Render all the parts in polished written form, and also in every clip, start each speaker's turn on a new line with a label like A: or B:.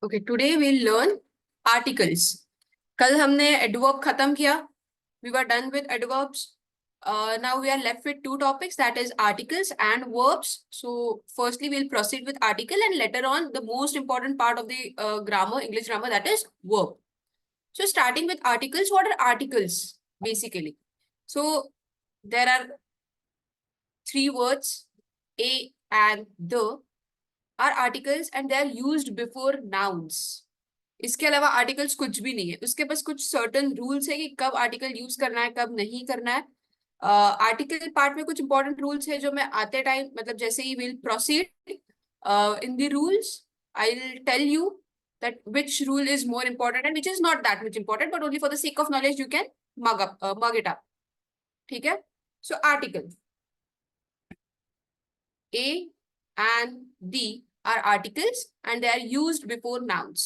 A: Okay, today we'll learn articles. कल हमने adverb खत्म किया. We were done with adverbs. Now we are left with two topics, that is articles and verbs. So firstly we'll proceed with article and later on the most important part of the grammar, English grammar, that is verb. So starting with articles, what are articles basically? So there are three words, a and the are articles and they are used before nouns. इसके अलावा articles कुछ भी नहीं है. उसके पास कुछ certain rules है कि कब आर्टिकल यूज करना है, कब नहीं करना है. आर्टिकल पार्ट में कुछ इंपॉर्टेंट रूल्स है जो मैं आते टाइम, मतलब जैसे he will proceed in the rules, I will tell you that which rule is more important and which is not that much important, but only for the sake of knowledge you can mug it up. ठीक है. So article a and the are articles and they are used before nouns.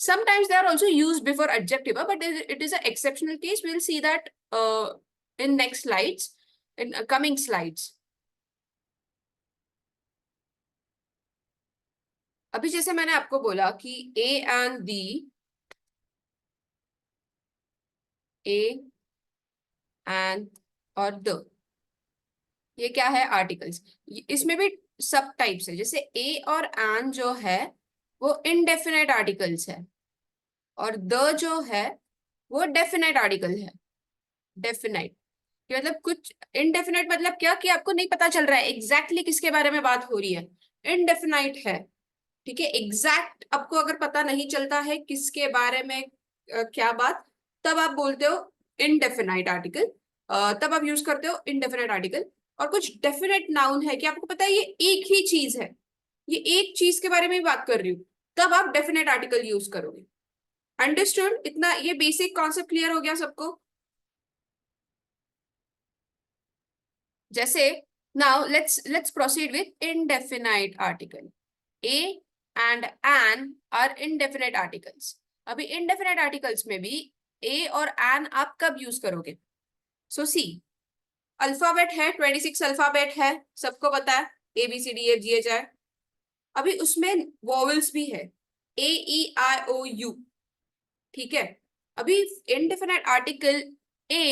A: Sometimes they are also used before adjective, but it is an exceptional case. We'll see that in next slides, in coming slides. अभी जैसे मैंने आपको बोला कि a and the, a and और the, ये क्या है? आर्टिकल्स. इसमें भी सब टाइप्स है. जैसे a और and जो है वो इनडेफिनेट आर्टिकल्स है और the जो है वो डेफिनेट आर्टिकल है. डेफिनेट मतलब कुछ, इनडेफिनेट मतलब क्या कि आपको नहीं पता चल रहा है एग्जैक्टली किसके बारे में बात हो रही है. इनडेफिनाइट है. ठीक है. एग्जैक्ट आपको अगर पता नहीं चलता है किसके बारे में क्या बात, तब आप बोलते हो इनडेफिनाइट आर्टिकल. तब आप यूज करते हो इनडेफिनाइट आर्टिकल. और कुछ डेफिनेट नाउन है कि आपको पता है ये एक ही चीज है, ये एक चीज के बारे में ही बात कर रही हूँ, तब आप डेफिनेट आर्टिकल यूज करोगे. अंडरस्टूड? इतना ये बेसिक कॉन्सेप्ट क्लियर हो गया सबको? जैसे now let's proceed with indefinite article. A and an are indefinite articles. अभी indefinite articles में भी a और an आप कब यूज करोगे? So see, अल्फाबेट है, 26 अल्फाबेट है, सबको पता है, A B C D E F G H I. अभी उसमें वॉवल्स भी है, A E I O U. ठीक है. अभी indefinite article a,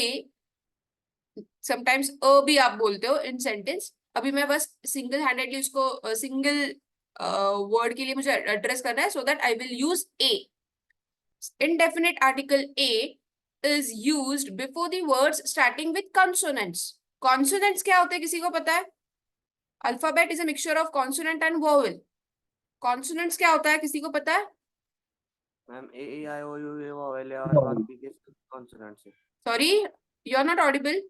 A: sometimes a भी आप बोलते हो इन सेंटेंस. अभी मैं बस सिंगल हैंडेडली उसको सिंगल वर्ड के लिए मुझे एड्रेस करना है, so that I will use A. Indefinite article a is used before the words starting with consonants. Consonants क्या होते हैं, किसी को पता है? Alphabet is a mixture of consonant and vowel. Consonants क्या होता है, किसी को पता है?
B: Ma'am A E I O U ये वोवेल है और बाकी के कॉन्सोनेंट्स है.
A: Sorry, you are not audible.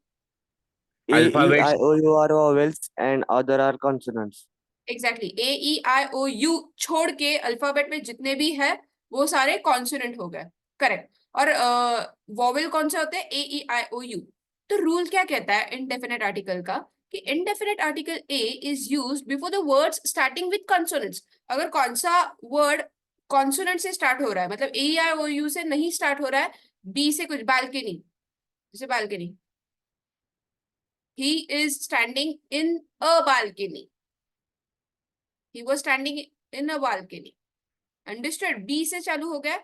B: A E
C: Alphabets.
B: I O U are vowels and other are consonants.
A: Exactly. A E I O U छोड़ के alphabet में जितने भी है वो सारे कॉन्सोनेंट हो गए. करेक्ट. और वोवेल कौन से होते हैं? ए ई आई ओ यू. तो रूल क्या कहता है इनडेफिनेट आर्टिकल का कि indefinite article a is used before the words starting with consonants. अगर कौन सा वर्ड कॉन्सोनेंट से स्टार्ट हो रहा है, मतलब ए ई आई ओ यू से नहीं स्टार्ट हो रहा है, बी से कुछ, बालकनी, जैसे balcony, he is standing in a balcony, he was standing in a balcony. Understood? B से चालू हो गया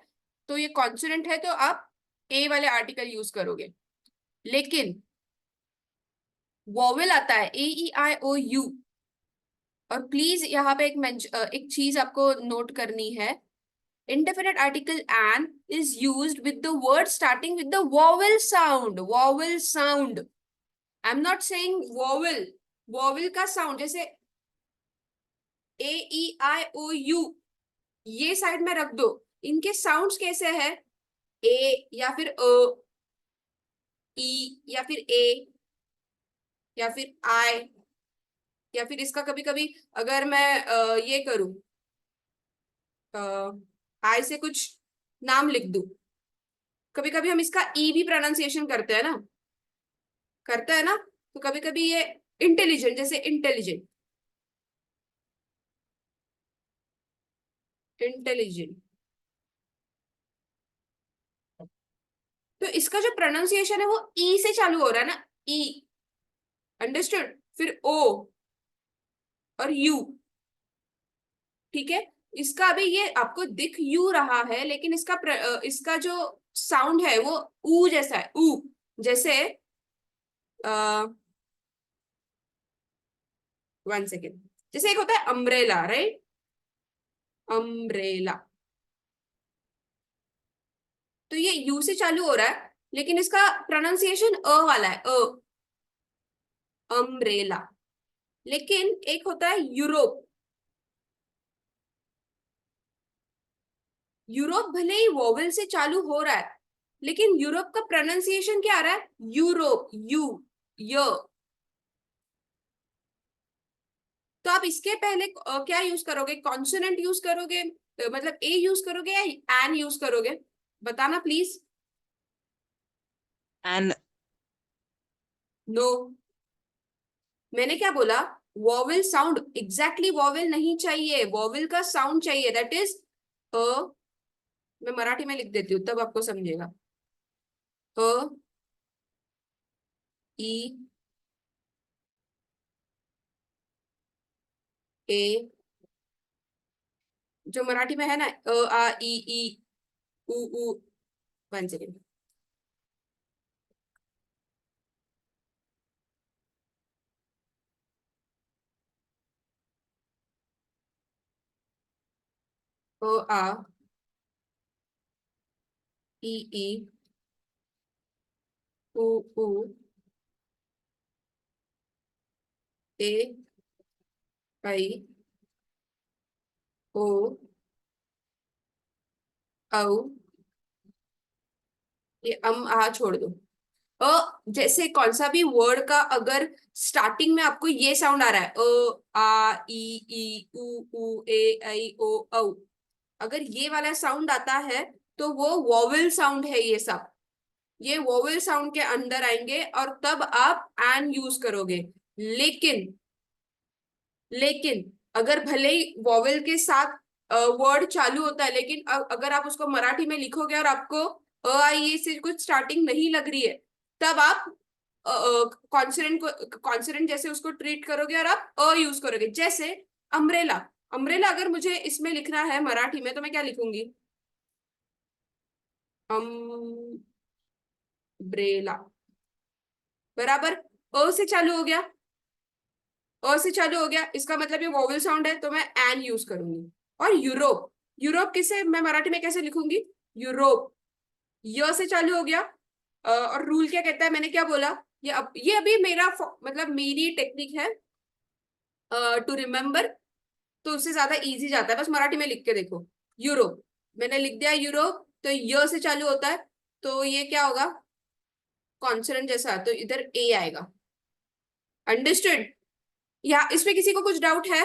A: तो ये कॉन्सोनेंट है, तो आप ए वाले आर्टिकल यूज करोगे. लेकिन वॉवेल आता है ए ई आई ओ यू. और प्लीज यहाँ पे एक चीज आपको नोट करनी है. indefinite article an is used with the word starting with the vowel sound. Vowel sound. I'm not saying vowel. vowel का sound, जैसे ए ई आई ओ यू ये साइड में रख दो. इनके साउंड्स कैसे हैं? ए या फिर अ, ई या फिर ए या फिर आई, या फिर इसका कभी कभी अगर मैं ये करूं, आई से कुछ नाम लिख दूं, कभी कभी हम इसका ई भी प्रोनाउंसिएशन करते हैं ना, करते हैं ना. तो कभी कभी ये इंटेलिजेंट, जैसे इंटेलिजेंट, इंटेलिजेंट, तो इसका जो प्रोनाउंसिएशन है वो ई से चालू हो रहा है ना, ई. अंडरस्टूड? फिर ओ और यू. ठीक है. इसका अभी ये आपको दिख यू रहा है, लेकिन इसका जो साउंड है वो ऊ जैसा है, ऊ जैसे। 1 सेकेंड। जैसे एक होता है अम्ब्रेला, राइट? अम्ब्रेला। तो ये यू से चालू हो रहा है, लेकिन इसका प्रोनाउंसिएशन अ वाला है, अ, अम्ब्रेला। लेकिन एक होता है यूरोप। यूरोप भले ही वोवेल से चालू हो रहा है, लेकिन यूरोप का प्रोनाउंसिएशन क्या आ रहा है? यूरोप, यू, य। तो आप इसके पहले क्या यूज करोगे? कॉन्सोनेंट यूज करोगे, मतलब ए यूज करोगे या एन यूज करोगे? बताना प्लीज।
C: And
A: no. मैंने क्या बोला? वॉवेल साउंड, एग्जैक्टली वॉवेल नहीं चाहिए, वॉवेल का साउंड चाहिए, दैट इज अ। मैं मराठी में लिख देती हूँ तब आपको समझेगा। अ, ई, ए, जो मराठी में है ना, अ, आ, ई, उ, उ। 1 सेकेंड। अ, आ, ई, उ, उ, ए, आई, ओ, औ। ये आ छोड़ दो। जैसे कौन सा भी वर्ड का अगर स्टार्टिंग में आपको ये साउंड आ रहा है, ई उ ए ऐ ओ औ, अगर ये वाला साउंड आता है तो वो वोवेल साउंड है, ये सब ये वोवेल साउंड के अंदर आएंगे और तब आप एन यूज करोगे। लेकिन लेकिन अगर भले ही वोवेल के साथ वर्ड चालू होता है, लेकिन अगर आप उसको मराठी में लिखोगे और आपको अ आई ए से कुछ स्टार्टिंग नहीं लग रही है, तब आप कॉन्सोनेंट जैसे उसको ट्रीट करोगे और आप अ यूज करोगे। जैसे अम्ब्रेला। अम्ब्रेला अगर मुझे इसमें लिखना है मराठी में तो मैं क्या लिखूंगी? अम्ब्रेला। बराबर। अ से चालू हो गया, अ से चालू हो गया, इसका मतलब ये वोवेल साउंड है, तो मैं एन यूज करूंगी। और यूरोप, यूरोप किसे मैं मराठी में कैसे लिखूंगी? यूरोप। य से चालू हो गया। और रूल क्या कहता है, मैंने क्या बोला? ये अभी मेरा मतलब मेरी टेक्निक है टू रिमेम्बर, तो उससे ज्यादा इजी जाता है, बस मराठी में लिख के देखो। यूरोप, मैंने लिख दिया यूरोप, तो य से चालू होता है, तो ये क्या होगा? कॉन्सोनेंट जैसा, तो इधर ए आएगा। अंडरस्टूड? या इसमें किसी को कुछ डाउट है?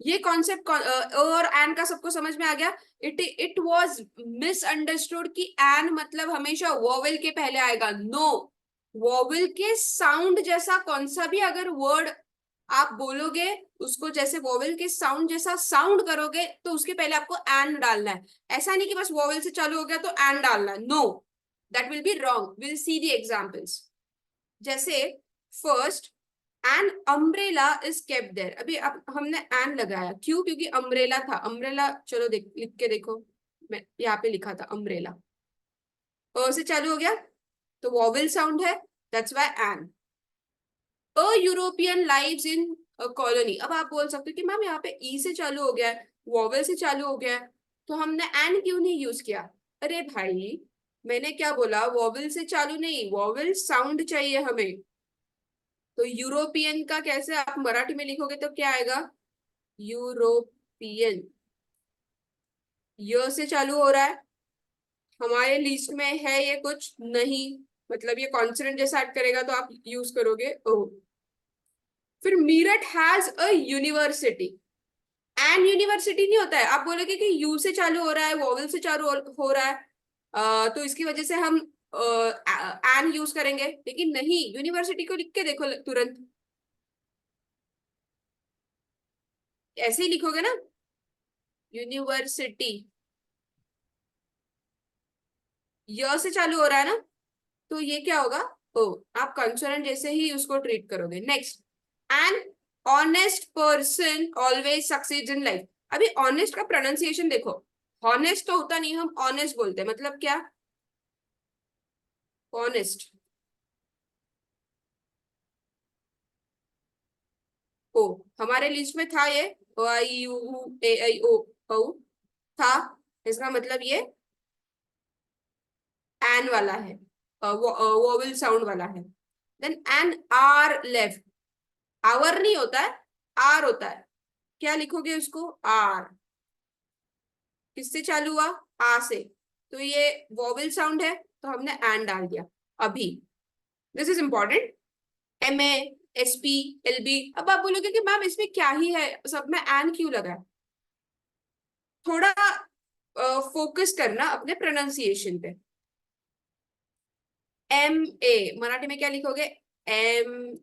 A: ये कॉन्सेप्ट और एन का सबको समझ में आ गया? इट वॉज मिसअंडरस्टूड कि एन मतलब हमेशा वोवेल के पहले आएगा। नो, वोवेल के साउंड जैसा कौन सा भी अगर वर्ड आप बोलोगे, उसको जैसे वोवेल के साउंड जैसा साउंड करोगे, तो उसके पहले आपको एन डालना है। ऐसा नहीं कि बस वोवेल से चालू हो गया तो एन डालना है, no, that will be wrong. Will see the examples. जैसे first, an umbrella is kept there. अभी अब हमने एन लगाया, क्यों? क्योंकि अम्ब्रेला था, अम्ब्रेला, चलो लिख के देखो, मैं यहाँ पे लिखा था अम्ब्रेला। अ से चालू हो गया तो वॉवेल साउंड है, that's why an. A European lives in colony. अब आप बोल सकते हो कि मैम यहाँ पे ई से चालू हो गया है, वॉवेल से चालू हो गया है, तो हमने एन क्यों नहीं यूज किया? अरे भाई, मैंने क्या बोला? वॉवेल से चालू नहीं, वॉवेल साउंड चाहिए हमें। तो यूरोपियन का कैसे आप मराठी में लिखोगे तो क्या आएगा? यूरोपियन। य से चालू हो रहा है, हमारे लिस्ट में है ये कुछ नहीं, मतलब ये कॉन्सोनेंट जैसा ऐड करेगा तो आप यूज करोगे ओ। फिर Meerut has a university. An university नहीं होता है, आप बोलोगे कि यू से चालू हो रहा है, वोवेल से चालू हो रहा है, तो इसकी वजह से हम एन यूज करेंगे, लेकिन नहीं, यूनिवर्सिटी को लिख के देखो तुरंत, ऐसे ही लिखोगे ना, यूनिवर्सिटी। य से चालू हो रहा है ना, तो ये क्या होगा? ओ। आप कंसोनेंट जैसे ही उसको ट्रीट करोगे। Next, an honest person always succeeds in life. अभी ऑनेस्ट का प्रोनाउंसिएशन देखो, हॉनेस्ट तो होता नहीं, हम ऑनेस्ट बोलते हैं, मतलब क्या? ऑनेस्ट। ओ, हमारे लिस्ट में था ये, ओ आई यू ए आई ओ औ था, इसका मतलब ये एन वाला है, वोवेल साउंड वाला है। Then an R left, hour नहीं होता है, आर होता है। क्या लिखोगे उसको? आर। किससे चालू हुआ? आ से। तो ये वोवेल साउंड है, तो हमने एन डाल दिया। अभी this is important. M A, S P, L B. अब आप बोलोगे कि मैम इसमें क्या ही है, सब में एन क्यों लगा है? थोड़ा फोकस करना अपने प्रोनाउंसिएशन पे। एम ए, मराठी में क्या लिखोगे? M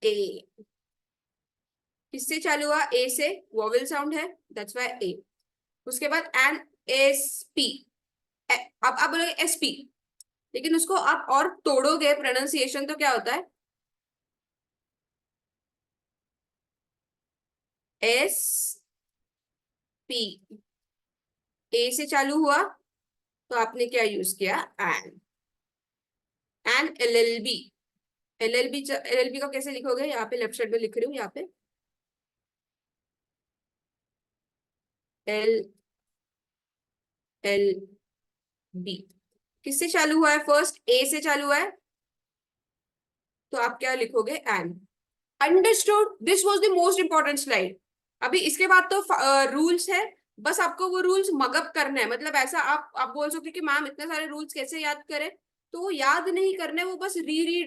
A: A. किससे चालू हुआ? ए से, वोवेल साउंड है, दैट्स व्हाई ए। उसके बाद एन एस पी। अब आप बोलोगे एस पी, लेकिन उसको आप और तोड़ोगे प्रोनाउंसिएशन तो क्या होता है? S P. ए से चालू हुआ, तो आपने क्या यूज किया? An. An L L B. L L B का कैसे लिखोगे? यहाँ पे लेफ्ट साइड में लिख रही हूँ, यहाँ पे एल एल बी। किससे चालू हुआ है? फर्स्ट ए से चालू हुआ है, तो आप क्या लिखोगे? An. Understood? This was the most important slide. अभी इसके बाद तो रूल्स है, बस आपको वो रूल्स मगअप करना है। मतलब ऐसा आप बोल सकते हो कि मैम इतने सारे रूल्स कैसे याद करें, तो वो याद नहीं करने, वो बस री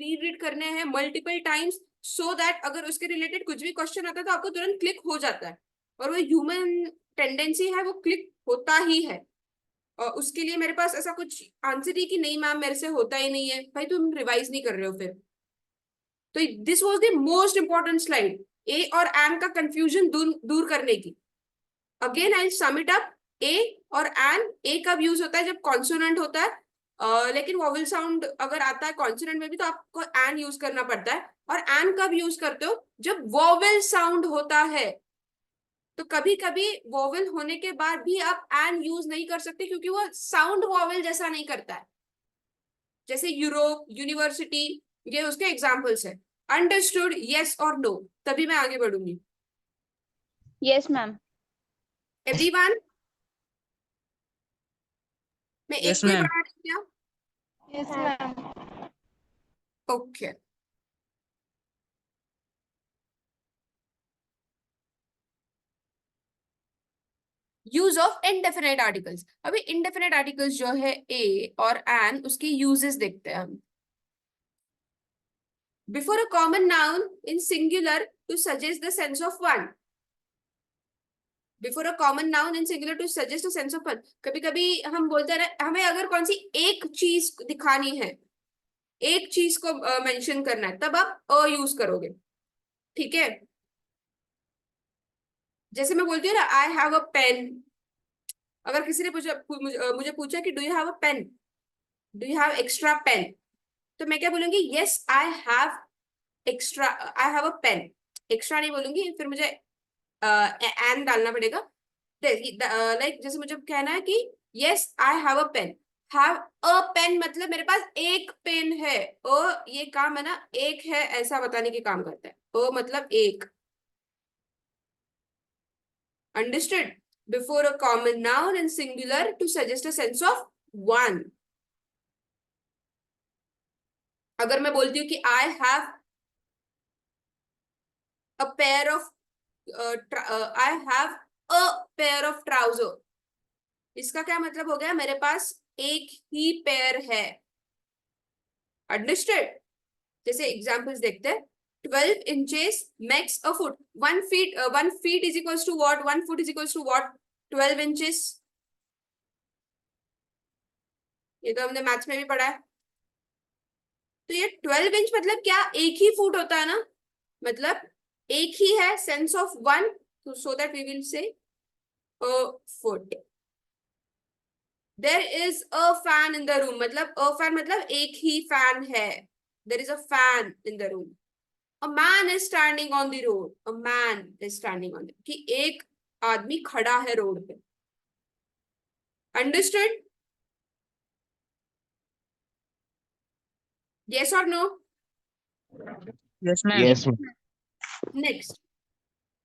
A: रीड करने हैं मल्टीपल टाइम्स, सो दैट अगर उसके रिलेटेड कुछ भी क्वेश्चन आता है तो आपको तुरंत क्लिक हो जाता है। और वो ह्यूमन टेंडेंसी है, वो क्लिक होता ही है। और उसके लिए मेरे पास ऐसा कुछ आंसर ही कि नहीं मैम मेरे से होता ही नहीं है, भाई तुम रिवाइज नहीं कर रहे हो फिर। तो this was the most important slide, a और एन का कंफ्यूजन दूर करने की। Again I sum it up. A और एन, ए कब यूज होता है? जब कॉन्सोनेंट होता है, लेकिन वॉवेल साउंड अगर आता है कॉन्सोनेंट में भी तो आपको एन यूज करना पड़ता है। और एन कब यूज करते हो? जब वॉवेल साउंड होता है। तो कभी कभी वॉवेल होने के बाद भी आप एन यूज नहीं कर सकते, क्योंकि वो साउंड वॉवेल जैसा नहीं करता है। जैसे यूरोप, यूनिवर्सिटी, ये उसके एग्जाम्पल्स है। अंडरस्टूड? यस और नो? तभी मैं आगे बढ़ूंगी।
C: Yes, ma'am.
A: एवरीवन? मैं एक
D: Yes,
A: को ही
D: ma'am.
A: पढ़ा रही हूँ
C: Yes, ma'am.
A: क्या? Okay. Use of indefinite articles. अभी इनडेफिनेट आर्टिकल्स जो है ए और एन, उसके यूजेस देखते हैं हम। Before a common noun in singular to suggest the sense of one. Before a common noun in singular to suggest the sense of one. कभी कभी हम बोलते हैं हमें अगर कौन सी एक चीज दिखानी है, एक चीज को मेंशन करना है, तब आप अ यूज करोगे। ठीक है? जैसे मैं बोलती हूँ ना, आई हैव अ पेन। अगर किसी ने मुझे पूछा कि do you have a pen, do you have extra pen, तो मैं क्या बोलूंगी? Yes I have extra, I have a pen. Extra नहीं बोलूंगी, फिर मुझे एन डालना पड़ेगा। लाइक जैसे मुझे कहना है कि yes I have a pen. Have a pen मतलब मेरे पास एक पेन है। ये काम है ना, एक है ऐसा बताने के काम करता है। मतलब एक। Understood? Before a common noun in singular to suggest a sense of one. अगर मैं बोलती हूँ कि I have a pair of, I have a pair of trouser, इसका क्या मतलब हो गया? मेरे पास एक ही पेयर है। अंडरस्टूड? जैसे एग्जांपल्स देखते हैं। 12 inches makes a foot. 1 feet, 1 feet is equals to what? 1 foot is equals to what? 12 inches. ये तो हमने मैथ्स में भी पढ़ा है। तो ये 12 इंच मतलब क्या? एक ही फुट होता है ना, मतलब एक ही है, सेंस ऑफ वन, तो so that we will say a foot. There is a fan in the room, मतलब अ फैन मतलब एक ही फैन है। There is a fan in the room. A man is standing on the road. A man is standing on the, कि एक आदमी खड़ा है रोड पे. Understood? Yes or no?
C: Yes, ma'am.
D: Yes, ma'am.
A: Next.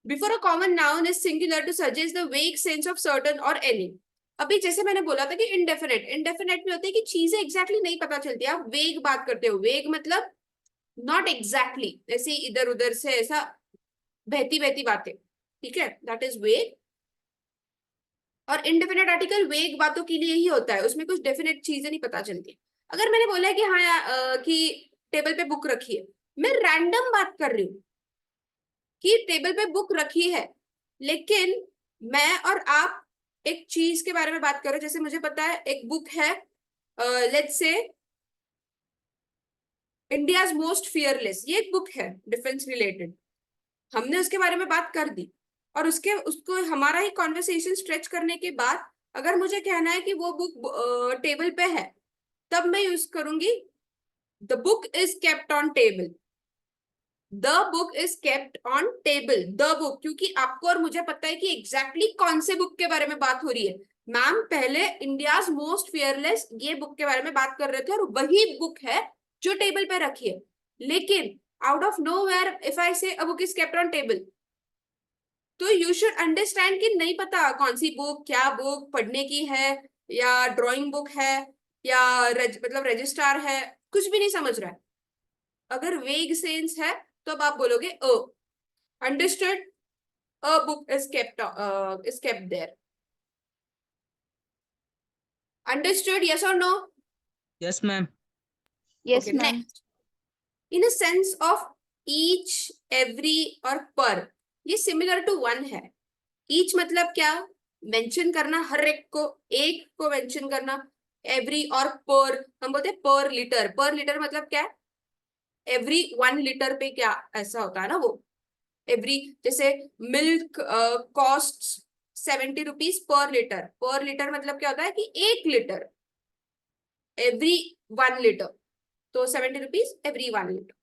A: Before a common noun is singular to suggest the vague sense of certain or any. अभी जैसे मैंने बोला था कि indefinite. Indefinite में होता है कि चीजें exactly नहीं पता चलती. आप vague बात करते हो. Vague मतलब not exactly. ऐसे इधर उधर से ऐसा बहती बहती बातें. ठीक है? That is vague. और indefinite article vague बातों के लिए ही होता है. उसमें कुछ definite चीजें नहीं पता चलती. अगर मैंने बोला है कि हाँ कि टेबल पे बुक रखी है, मैं रैंडम बात कर रही हूँ कि टेबल पे बुक रखी है, लेकिन मैं और आप एक चीज के बारे में बात करो. जैसे मुझे पता है एक बुक है, let's say India's most fearless. ये एक बुक है डिफेंस रिलेटेड. हमने उसके बारे में बात कर दी और उसको हमारा ही कॉन्वर्सेशन स्ट्रेच करने के बाद अगर मुझे कहना है कि वो बुक टेबल पे है, तब मैं यूज करूंगी the book is kept on table. The book is kept on table. The book, क्योंकि आपको और मुझे पता है कि एग्जैक्टली कौन से बुक के बारे में बात हो रही है. मैम पहले इंडियाज मोस्ट फियरलेस ये बुक के बारे में बात कर रहे थे और वही बुक है जो टेबल पे रखी है. लेकिन out of nowhere if I say a book is kept on table, तो यू शुड अंडरस्टैंड कि नहीं पता कौन सी बुक, क्या बुक पढ़ने की है, या ड्राइंग बुक है, या मतलब रजिस्ट्रार है, कुछ भी नहीं समझ रहा है. अगर वेग सेंस है तो अब आप बोलोगे a. Understood? A book is kept there. Understood? Yes or no?
C: Yes, ma'am. Yes,
A: Okay,
C: ma'am.
A: next. In a sense of each, every और per, ये similar to one है. Each मतलब क्या? मेंशन करना हर एक को मेंशन करना. एवरी और पर, हम बोलते हैं पर लीटर. पर लीटर मतलब क्या है? एवरी 1 लीटर पे क्या ऐसा होता है ना वो. एवरी, जैसे milk cost 70 rupees per litre. पर लीटर मतलब क्या होता है कि 1 लीटर एवरी 1 लीटर, तो 70 रुपीज एवरी 1 लीटर.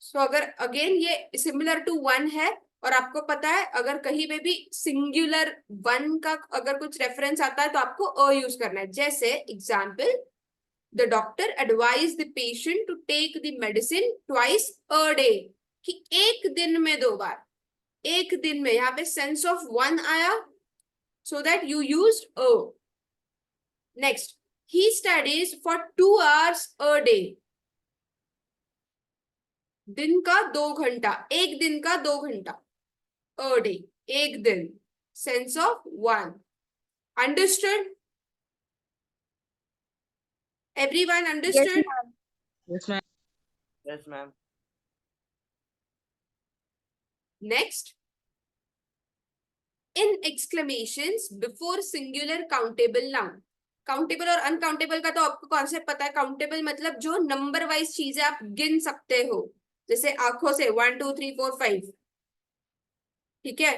A: सो अगर अगेन ये सिमिलर टू 1 है और आपको पता है अगर कहीं पे भी सिंगुलर 1 का अगर कुछ रेफरेंस आता है तो आपको अ यूज करना है. जैसे example, the doctor advise the patient to take the medicine twice a day, कि एक दिन में 2 बार. एक दिन में, यहाँ पे सेंस ऑफ 1 आया, so that you used a. Next, he studies for 2 hours a day. दिन का 2 घंटा, एक दिन का 2 घंटा. अ डे, एक दिन. Sense of 1. Understood? Everyone
C: Yes,
A: understood?
C: ma'am. Yes, ma'am.
B: Yes, ma'am.
A: Next, in exclamations before singular countable noun. Countable और अनकाउंटेबल का तो आपको कॉन्सेप्ट पता है. काउंटेबल मतलब जो नंबर वाइज चीजें आप गिन सकते हो, जैसे आंखों से 1 2 3 4 5. ठीक है?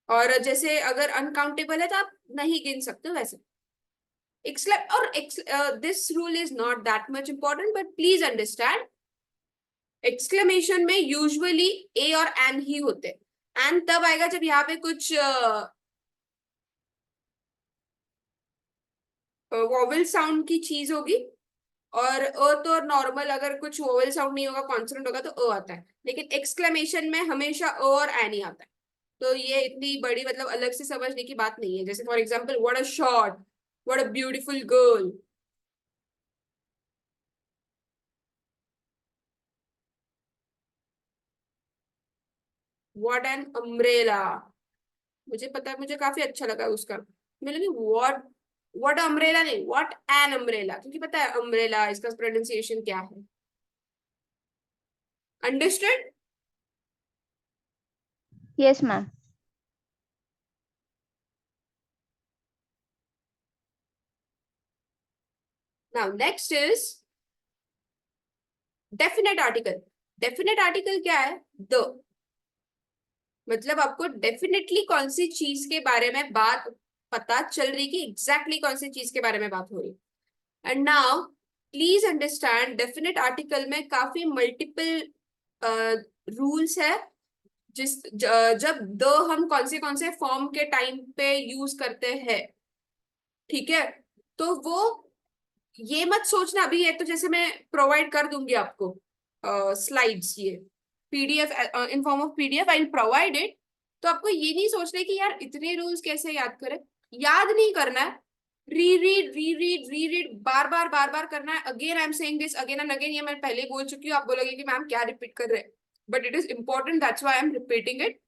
A: और जैसे अगर अनकाउंटेबल है तो आप नहीं गिन सकते हो वैसे. This rule is not that much important, but please understand exclamation में यूजुअली ए और एन ही होते हैं. एन तब आएगा जब यहाँ पे कुछ वोवेल साउंड की चीज होगी, और अ तो नॉर्मल अगर कुछ वोवेल साउंड नहीं होगा, कॉन्सोनेंट होगा, तो अ आता है. लेकिन एक्सक्लेमेशन में हमेशा अ और एन ही आता है. तो ये इतनी बड़ी मतलब अलग से समझने की बात नहीं है. जैसे for example, what a shot, what a beautiful girl. What an umbrella. मुझे पता है, मुझे काफी अच्छा लगा उसका. मैंने व्हाट अम्ब्रेला नहीं, व्हाट एन अम्ब्रेला, क्योंकि पता है अम्ब्रेला इसका प्रोनाउंसिएशन क्या है. Understood?
C: Yes, ma'am.
A: Now next is definite article. Definite article क्या है? The. मतलब आपको डेफिनेटली कौन सी चीज के बारे में बात पता चल रही, कि एग्जैक्टली कौन सी चीज के बारे में बात हो रही. And now please understand, definite article में काफी मल्टीपल रूल्स है जब द हम कौन से फॉर्म के टाइम पे यूज करते हैं, ठीक है। तो वो ये मत सोचना अभी, ये तो जैसे मैं प्रोवाइड कर दूंगी आपको स्लाइड्स, ये PDF in form of PDF I will provide it. तो आपको ये नहीं सोचना है कि यार इतने रूल्स कैसे याद करें, याद नहीं करना है। री रीड बार बार करना है। Again I am saying this again and again, ये मैं पहले बोल चुकी हूँ, आप बोलोगे कि मैम क्या रिपीट कर रहे हैं, but it is important, that's why I am repeating it.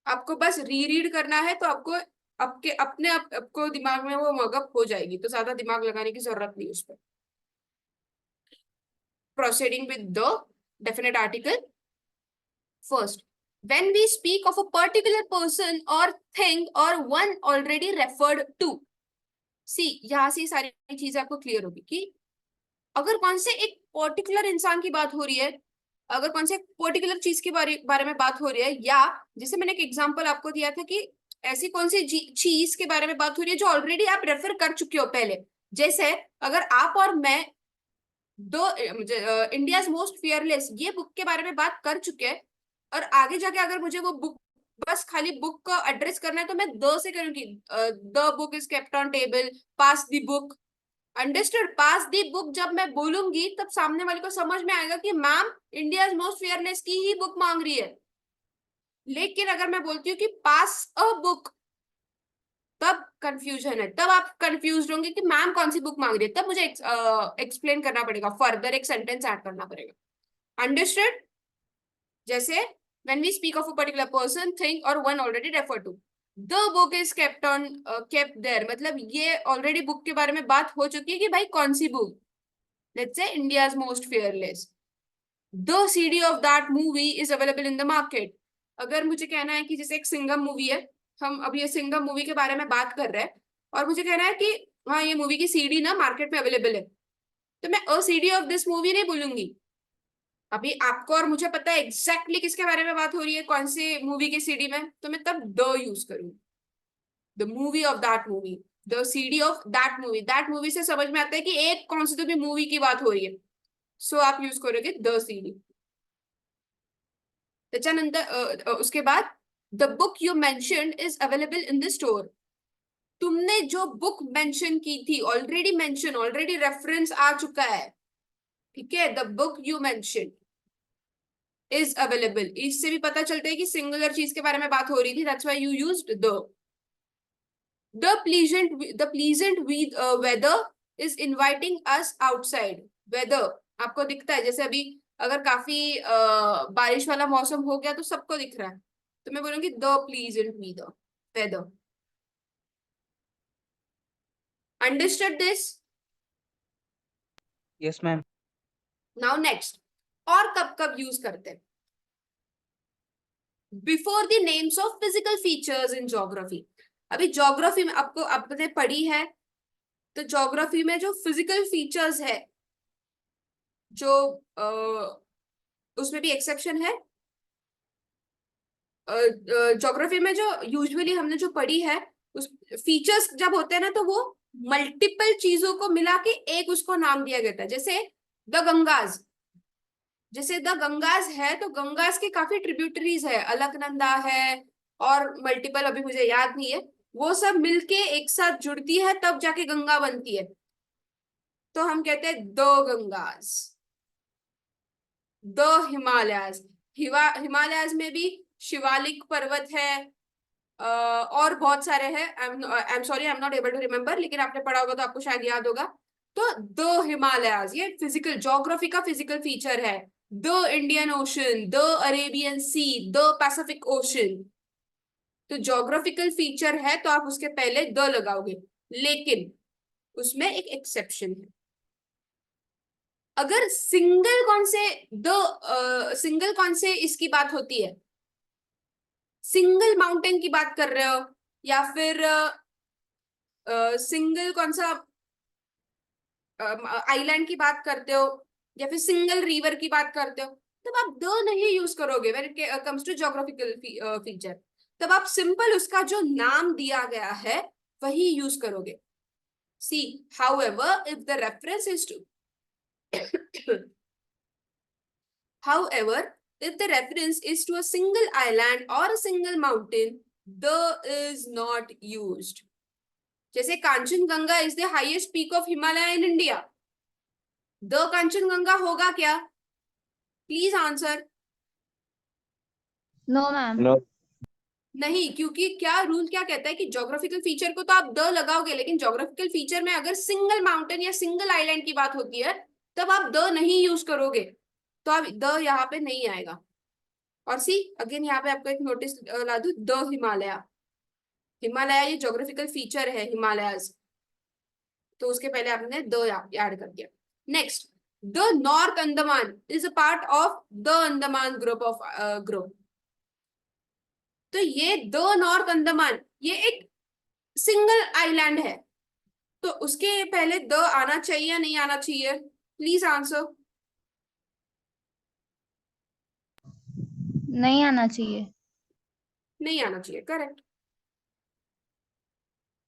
A: आपको बस री रीड करना है, तो आपको आपको दिमाग में वो मगअप हो जाएगी, तो ज्यादा दिमाग लगाने की जरूरत नहीं उस पर। Proceeding with the definite article. First, when we speak of a particular person or thing or one already referred to, see यहाँ से सारी चीजें आपको क्लियर होगी कि अगर कौन से एक पर्टिकुलर इंसान की बात हो रही है, अगर कौन से पर्टिकुलर चीज के बारे में बात हो रही है, या जैसे मैंने एक एग्जांपल आपको दिया था कि ऐसी कौन सी चीज के बारे में बात हो रही है जो ऑलरेडी आप रेफर कर चुके हो पहले। जैसे अगर आप और मैं दो इंडियाज मोस्ट फियरलेस ये बुक के बारे में बात कर चुके हैं, और आगे जाके अगर मुझे वो बुक बस खाली बुक को एड्रेस करना है, तो मैं द से करूंगी, the book is kept on table, pass the book. Understood? Pass the book जब मैं बोलूंगी तब सामने वाले को समझ में आएगा कि मैम इंडियाज मोस्ट फियरलेस की ही बुक मांग रही है। लेकिन अगर मैं बोलती हूँ कि पास अ बुक, तब कंफ्यूजन है, तब आप कंफ्यूज होंगे कि मैम कौन सी बुक मांग रही है, तब मुझे एक्सप्लेन करना पड़ेगा, फर्दर एक सेंटेंस ऐड करना पड़ेगा। अंडरस्टूड? जैसे when we speak of a particular person, thing or one already referred to, the book is kept there, मतलब ये ऑलरेडी बुक के बारे में बात हो चुकी है कि भाई कौन सी book. Let's say India's most fearless, the CD of that movie is available in the market। अगर मुझे कहना है कि जैसे एक सिंघम मूवी है, हम अभी ये सिंघम मूवी के बारे में बात कर रहे हैं, और मुझे कहना है कि हाँ ये मूवी की सीडी ना मार्केट में अवेलेबल है, तो मैं अ सीडी ऑफ दिस मूवी नहीं बोलूंगी। अभी आपको और मुझे पता है एग्जैक्टली किसके बारे में बात हो रही है, कौन सी मूवी की सीडी में, तो मैं तब द यूज करूंगी, the movie of that movie, the CD of that movie. That movie से समझ में आता है कि एक कौन सी तो भी मूवी की बात हो रही है, सो आप यूज करोगे द सीडी। त्याच्यानंतर उसके बाद the book you mentioned is available in the store. तुमने जो बुक मेंशन की थी, ऑलरेडी रेफरेंस आ चुका है, ठीक है। The book you mention is available, इससे भी पता चलता है कि सिंगुलर चीज के बारे में बात हो रही थी, that's why you used the pleasant weather is inviting us outside. Weather आपको दिखता है, जैसे अभी अगर काफी बारिश वाला मौसम हो गया तो सबको दिख रहा है, तो मैं बोलूंगी the pleasant weather. Understood this?
C: Yes, ma'am.
A: Now next, और कब कब यूज करते हैं? Before the names of physical features in geography. अभी ज्योग्राफी में आपको आपने पढ़ी है, तो ज्योग्राफी में जो फिजिकल फीचर्स है, जो उसमें भी एक्सेप्शन है। ज्योग्राफी में जो यूजुअली हमने जो पढ़ी है, उस फीचर्स जब होते हैं ना, तो वो मल्टीपल चीजों को मिला के एक उसको नाम दिया गया था। जैसे द गंगाज, जैसे द गंगाज है तो गंगाज के काफी ट्रिब्यूटरीज है, अलकनंदा है और मल्टीपल, अभी मुझे याद नहीं है, वो सब मिलके एक साथ जुड़ती है तब जाके गंगा बनती है, तो हम कहते हैं द गंगाज। द हिमालयाज, हिमालयाज में भी शिवालिक पर्वत है, और बहुत सारे हैं, I am sorry I am not able to remember, लेकिन आपने पढ़ा होगा तो आपको शायद याद होगा। तो द हिमालयाज ये फिजिकल ज्योग्राफी का फिजिकल फीचर है। The Indian ocean, the Arabian sea, the Pacific ocean, तो ज्योग्राफिकल फीचर है तो आप उसके पहले द लगाओगे। लेकिन उसमें एक एक्सेप्शन है, अगर सिंगल कौन से इसकी बात होती है, सिंगल माउंटेन की बात कर रहे हो, या फिर सिंगल कौन सा आइलैंड की बात करते हो, या फिर सिंगल रिवर की बात करते हो, तब आप द नहीं यूज करोगे when it comes to geographical feature. तब आप सिंपल उसका जो नाम दिया गया है वही यूज करोगे। See however if the reference is to however if the reference is to a single island or a single mountain, the is not used. जैसे Kanchanganga is the highest peak of Himalaya in India. The Kanchanganga होगा क्या? Please answer.
C: No, ma'am.
D: No.
A: नहीं, क्योंकि क्या rule क्या कहता है कि ज्योग्राफिकल फीचर को तो आप द लगाओगे, लेकिन ज्योग्राफिकल फीचर में अगर सिंगल माउंटेन या सिंगल आइलैंड की बात होती है तब आप द नहीं यूज करोगे, तो आप द यहाँ पे नहीं आएगा. और सी अगेन यहाँ पे आपको एक नोटिस ला दूं, द हिमालय. हिमालय ये ज्योग्राफिकल फीचर है हिमालयाज, तो उसके पहले आपने द ऐड कर दिया. Next, the north Andaman is a part of the Andaman group of group. तो ये द नॉर्थ अंडमान ये एक सिंगल आइलैंड है, तो उसके पहले द आना चाहिए या नहीं आना चाहिए? Please answer.
C: नहीं आना चाहिए.
A: नहीं आना चाहिए, करेक्ट.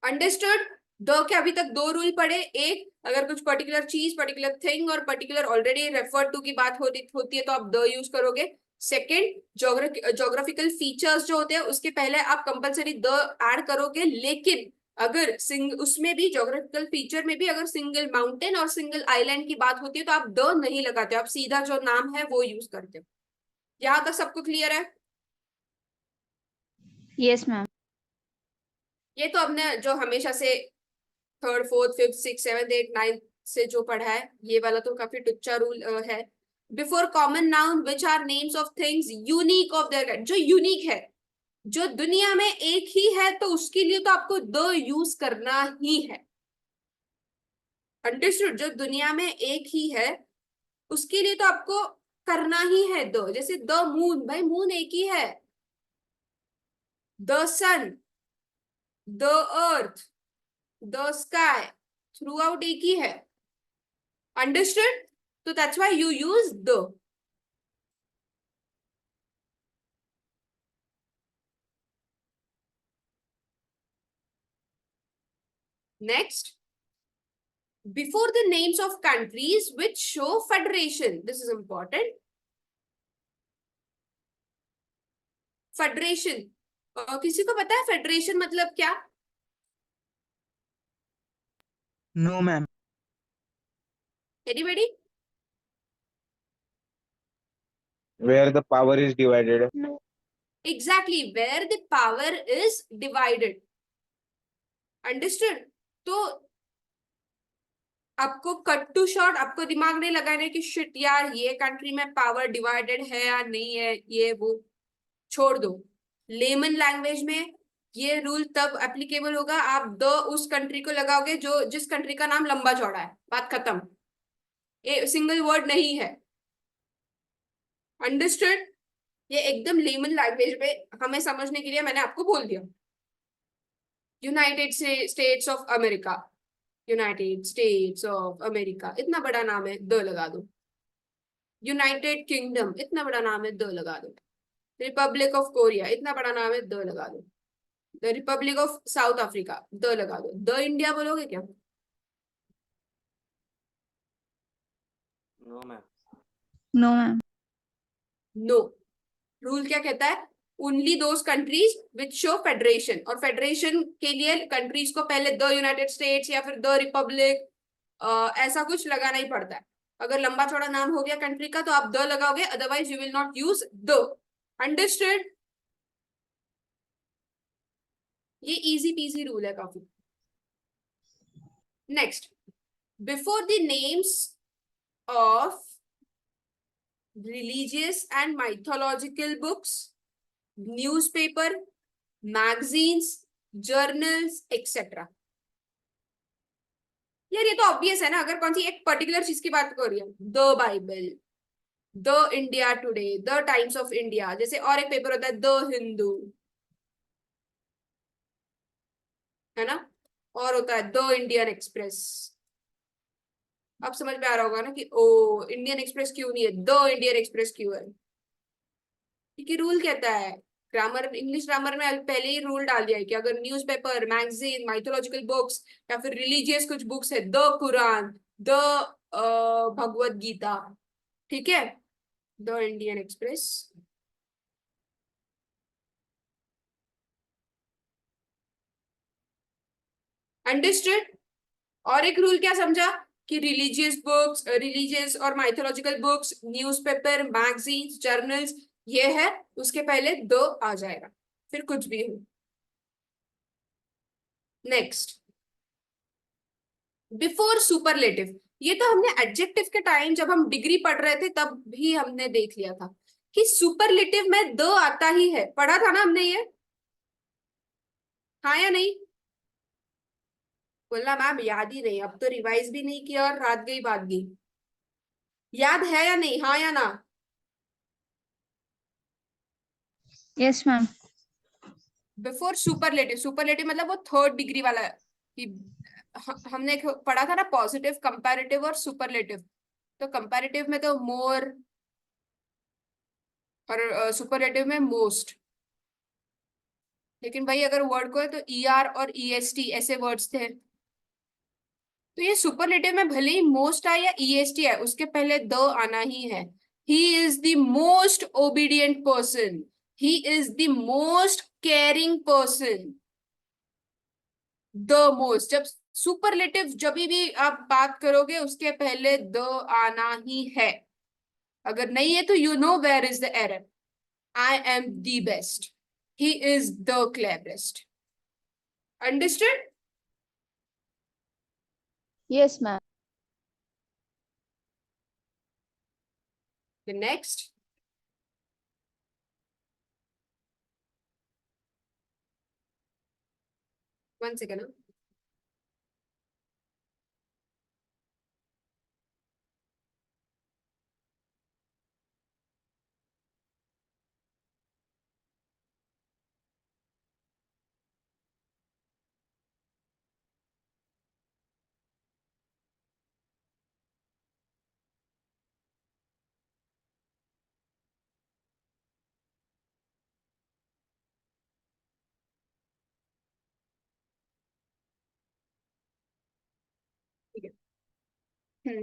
A: अंडरस्टूड. द के अभी तक दो रूल पढ़े. एक, अगर कुछ पर्टिकुलर चीज, पर्टिकुलर थिंग और पर्टिकुलर ऑलरेडी रेफर टू की बात होती है तो आप द यूज करोगे. सेकंड, ज्योग्राफिकल फीचर्स जो होते हैं उसके पहले आप कंपलसरी द ऐड करोगे, लेकिन अगर उसमें भी ज्योग्राफिकल फीचर में भी अगर सिंगल माउंटेन और सिंगल आइलैंड की बात होती है तो आप द नहीं लगाते हो, आप सीधा जो नाम है वो यूज करते हो. यहां तक सबको क्लियर है?
C: Yes, ma'am.
A: ये तो हमने जो हमेशा से third, fourth, fifth, six, seventh, eight, ninth से जो पढ़ा है, ये वाला तो काफी टुच्चा रूल है. Before common noun which are names of things unique of their kind. जो यूनिक है, जो दुनिया में एक ही है, तो उसके लिए तो आपको द यूज करना ही है. अंडरस्टूड. जो दुनिया में एक ही है उसके लिए तो आपको करना ही है द. जैसे द मून, भाई मून एक ही है. The sun, the earth, the sky, throughout एक ही है. अंडरस्टूड. तो that's why you use the. Next, before the names of countries which show federation. This is important. Federation. किसी को पता है फेडरेशन मतलब क्या?
C: No, ma'am.
A: Anybody?
D: Where the power is divided.
A: Exactly, where the power is divided. Understood? तो आपको cut to short आपको दिमाग नहीं लगाने कि शिट यार ये कंट्री में पावर डिवाइडेड है या नहीं है, ये वो छोड़ दो. लेमन लैंग्वेज में ये रूल तब एप्लीकेबल होगा आप द उस कंट्री को लगाओगे जो जिस कंट्री का नाम लंबा चौड़ा है. बात खत्म. ये सिंगल वर्ड नहीं है. अंडरस्टूड. ये एकदम लेमन लैंग्वेज में हमें समझने के लिए मैंने आपको बोल दिया. United states of America, United states of America, इतना बड़ा नाम है, द लगा दो. यूनाइटेड किंगडम, इतना बड़ा नाम है, द लगा दो. रिपब्लिक ऑफ कोरिया, इतना बड़ा नाम है, द लगा दो. The Republic of South Africa, the लगा दो. द इंडिया बोलोगे क्या?
B: No ma'am.
C: No, ma'am.
A: No. Rule क्या कहता है? Only those countries which show federation. और फेडरेशन के लिए कंट्रीज को पहले द यूनाइटेड स्टेट्स या फिर द रिपब्लिक ऐसा कुछ लगाना ही पड़ता है. अगर लंबा चौड़ा नाम हो गया कंट्री का तो आप द लगाओगे, otherwise you will not use the. Understood. ये इजी पीजी रूल है काफी. Next, before the names of religious and mythological books, newspaper, magazines, journals, etc. यार ये तो ऑब्वियस है ना. अगर कौन सी एक पर्टिकुलर चीज की बात कर रही है, the Bible, the India today, the times of India, जैसे और एक पेपर होता है द हिंदू, है ना, और होता है द इंडियन एक्सप्रेस. अब समझ में आ रहा होगा ना कि ओ इंडियन एक्सप्रेस क्यों नहीं है, द इंडियन एक्सप्रेस क्यों है. क्योंकि रूल कहता है, ग्रामर, इंग्लिश ग्रामर में पहले ही रूल डाल दिया है कि अगर न्यूज़पेपर, मैगजीन, माइथोलॉजिकल बुक्स या फिर रिलीजियस कुछ बुक्स है, the Quran, the Bhagavad Gita, ठीक है, द इंडियन एक्सप्रेस। अंडरस्टूड। और एक रूल क्या समझा कि रिलीजियस और mythological books, newspaper, magazines, journals, ये है, उसके पहले द आ जाएगा, फिर कुछ भी हो। Next, before superlative. ये तो हमने एडजेक्टिव के टाइम जब हम डिग्री पढ़ रहे थे तब भी हमने देख लिया था कि सुपरलेटिव में द आता ही है। पढ़ा था ना हमने ये, हाँ या नहीं? बोलना मैम याद ही नहीं, अब तो रिवाइज भी नहीं किया और रात गई बात गई। याद है या नहीं, हाँ या ना?
C: Yes, ma'am.
A: Before superlative, superlative मतलब वो थर्ड डिग्री वाला है कि हमने पढ़ा था ना पॉजिटिव, कंपैरेटिव और सुपरलेटिव। तो कंपैरेटिव में तो मोर और सुपरलेटिव में मोस्ट। लेकिन भाई अगर वर्ड को है तो ER और EST ऐसे वर्ड्स थे। तो ये सुपरलेटिव में भले ही मोस्ट आए या EST है, उसके पहले द आना ही है। ही is the most obedient person, he is the most caring person. The most, जब सुपरलेटिव जब भी आप बात करोगे उसके पहले द आना ही है। अगर नहीं है तो you know where is the error. I am the best, he is the cleverest. Understood?
C: Yes, ma'am.
A: The next, one second.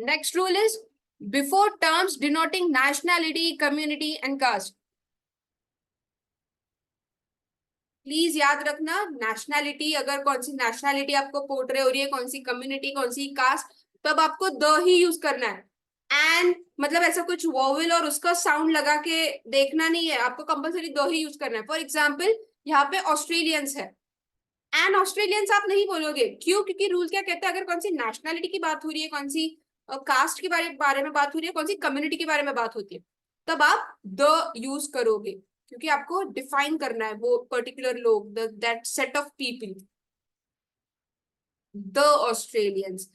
A: Next rule is before terms denoting nationality, community and caste. Please याद रखना, nationality, अगर कौन सी nationality आपको portray हो रही है, कौन सी community, कौन सी कास्ट, तब आपको द ही यूज करना है। एंड मतलब ऐसा कुछ वोवेल और उसका साउंड लगा के देखना नहीं है, आपको कंपलसरी द ही यूज करना है। फॉर एग्जाम्पल यहाँ पे ऑस्ट्रेलियंस है, एंड ऑस्ट्रेलियंस आप नहीं बोलोगे, क्यों? क्योंकि रूल क्या कहता है, अगर कौन सी नेशनैलिटी की बात हो रही है, कौन सी कास्ट के बारे में बात हो रही है, कौन सी कम्युनिटी के बारे में बात होती है, तब आप द यूज करोगे, क्योंकि आपको डिफाइन करना है वो पर्टिकुलर लोग, that set of people. The Australians.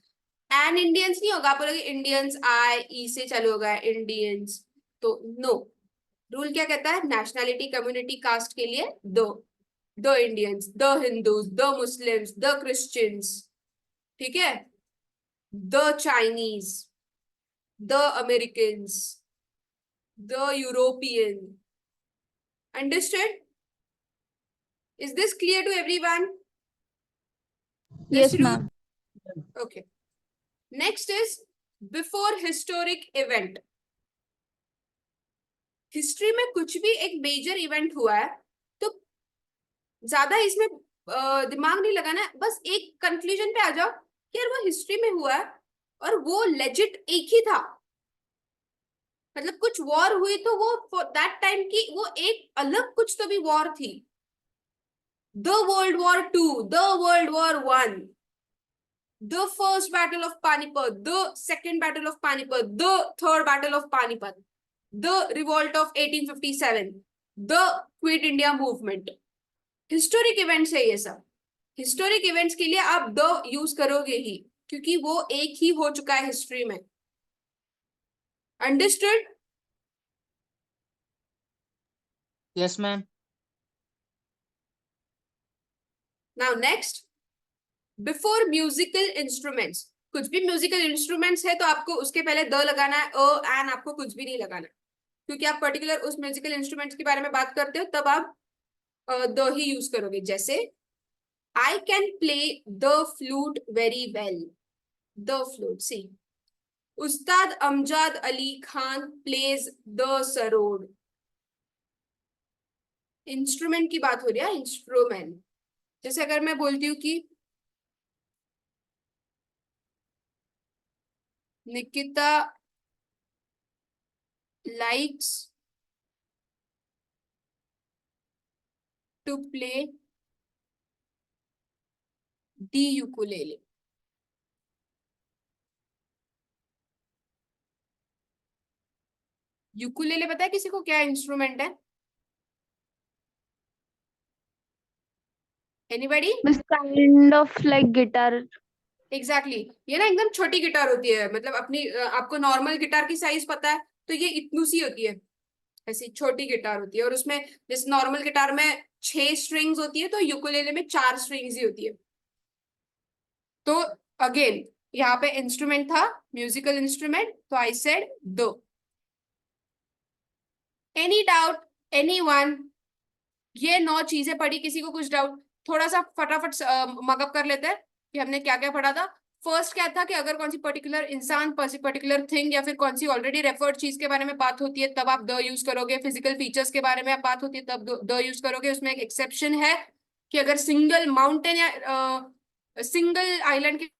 A: And Indians नहीं होगा, आप बोलोगे इंडियंस, आई ई से चालू होगा इंडियंस, तो नो। रूल क्या कहता है, नेशनैलिटी, कम्युनिटी, कास्ट के लिए the Indians, the Hindus, the Muslims, the Christians, ठीक है, the Chinese, the Americans, the European. Understood? Is this clear to everyone?
C: Yes, ma'am.
A: Okay. Next is before historic event. History में कुछ भी एक major event हुआ है तो ज्यादा इसमें दिमाग नहीं लगाना है, बस एक कंक्लूजन पे आ जाओ कि यार वो हिस्ट्री में हुआ है और वो लेजिट एक ही था। मतलब कुछ वॉर हुई तो वो दैट टाइम की वो एक अलग कुछ तो भी वॉर थी। The world war 2, the world war 1, the first battle of Panipat, the second battle of Panipat, the third battle of Panipat, the revolt of 1857, the Quit India movement. Historic events है ये सब। Historic events के लिए आप the use करोगे ही, क्योंकि वो एक ही हो चुका है हिस्ट्री में। Understood?
E: Yes, ma'am.
A: Now next, before musical instruments. कुछ भी म्यूजिकल इंस्ट्रूमेंट्स है तो आपको उसके पहले द लगाना है, एन आपको कुछ भी नहीं लगाना, क्योंकि आप पर्टिकुलर उस म्यूजिकल इंस्ट्रूमेंट्स के बारे में बात करते हो, तब आप द ही यूज करोगे। जैसे I can play the flute very well, the flute, see Ustad Amjad Ali Khan plays the sarod. Instrument की बात हो रही है, इंस्ट्रूमेंट। जैसे अगर मैं बोलती हूँ कि Nikita likes to play the ukulele। Ukulele पता है किसी को क्या इंस्ट्रूमेंट है? Anybody?
C: Miss, kind of like guitar.
A: Exactly ये ना एकदम छोटी गिटार होती है, मतलब अपनी आपको नॉर्मल गिटार की साइज पता है, तो ये इतनी सी होती है, ऐसी छोटी गिटार होती है। और उसमें जैसे नॉर्मल गिटार में 6 स्ट्रिंग्स होती है, तो यूकुलेले में 4 स्ट्रिंग्स ही होती है। तो अगेन यहाँ पे इंस्ट्रूमेंट था, म्यूजिकल इंस्ट्रूमेंट, तो आई सेड दो। Any doubt? एनीवन? ये 9 चीजें पढ़ी, किसी को कुछ डाउट? थोड़ा सा फटाफट मगअप कर लेते हैं कि हमने क्या क्या पढ़ा था। फर्स्ट क्या था कि अगर कौन सी पर्टिकुलर इंसान, पर्टिकुलर थिंग या फिर कौन सी ऑलरेडी रेफर्ड चीज के बारे में बात होती है तब आप द यूज करोगे। फिजिकल फीचर्स के बारे में आप बात होती है तब द यूज करोगे। उसमें एक एक्सेप्शन है कि अगर सिंगल माउंटेन या सिंगल आइलैंड के